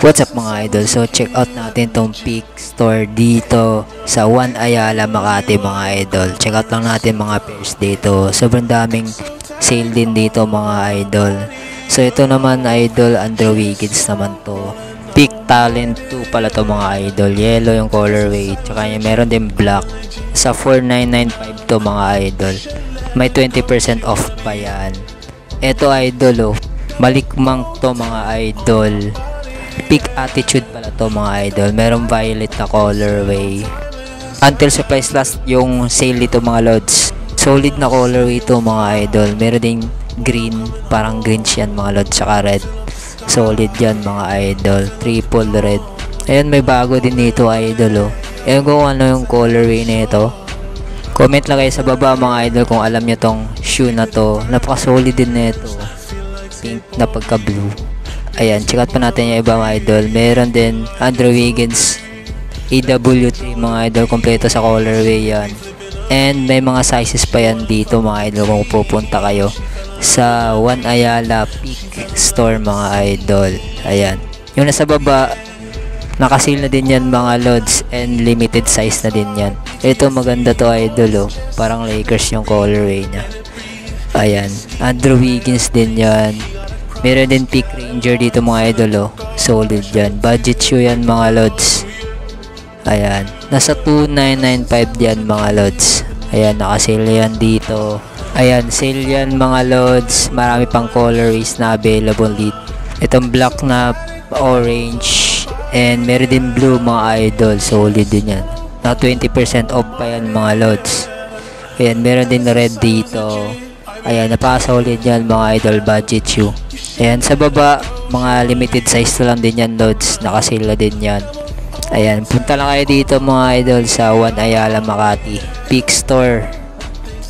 What's up mga idol? So check out natin tong Peak Store dito sa One Ayala, Makati mga idol. Check out lang natin mga pairs dito. Sobrang daming sale din dito mga idol. So ito naman idol, Andrew Wiggins naman to. Peak Talent 2 pala to mga idol. Yellow yung colorway. Tsaka meron din black. Sa 4995 to mga idol. May 20% off pa yan. Ito idol malikmang to mga idol. Peak Attitude pala to mga idol. Merong violet na colorway. Until supplies last yung sale dito mga lods. Solid na colorway to mga idol. Meron ding green. Parang green yan mga lods. Saka red. Solid yan mga idol. Triple red. Ayun, may bago din dito idol Ayun kung ano yung colorway nito. Comment lang kayo sa baba mga idol kung alam nyo tong shoe na to. Napaka solid din nito. Pink na pagka blue. Ayan, check out pa natin yung iba mga idol. Meron din Andrew Wiggins EW3 mga idol. Kompleto sa colorway yan. And may mga sizes pa yan dito mga idol kung pupunta kayo sa One Ayala Peak Store mga idol. Ayan. Yung nasa baba, nakasil na din yan mga lods. And limited size na din yan. Ito maganda to idol Parang Lakers yung colorway nya. Ayan. Andrew Wiggins din yan. Meron din Peak Ranger dito mga idol Solid yan. Budget shoe yan mga lods. Ayan. Nasa 2995 yan mga lods. Ayan, nakasale yan dito. Ayan, sale yan mga lods. Marami pang colorways na available dito. Itong black na orange. And meron din blue mga idol. Solid din yan. Na 20% off pa yan mga lods. Ayan, meron din red dito. Ayan, napaka-solid yan mga idol. Budget shoe. Ayan, sa baba, mga limited size na lang din yan lods. Nakasila din yan. Ayan, punta lang kayo dito mga idol sa One Ayala, Makati Peak Store.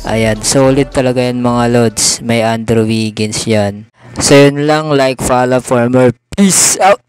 Ayan, solid talaga yan mga lods. May Andrew Wiggins yan. So yun lang, like, follow for more. Peace out!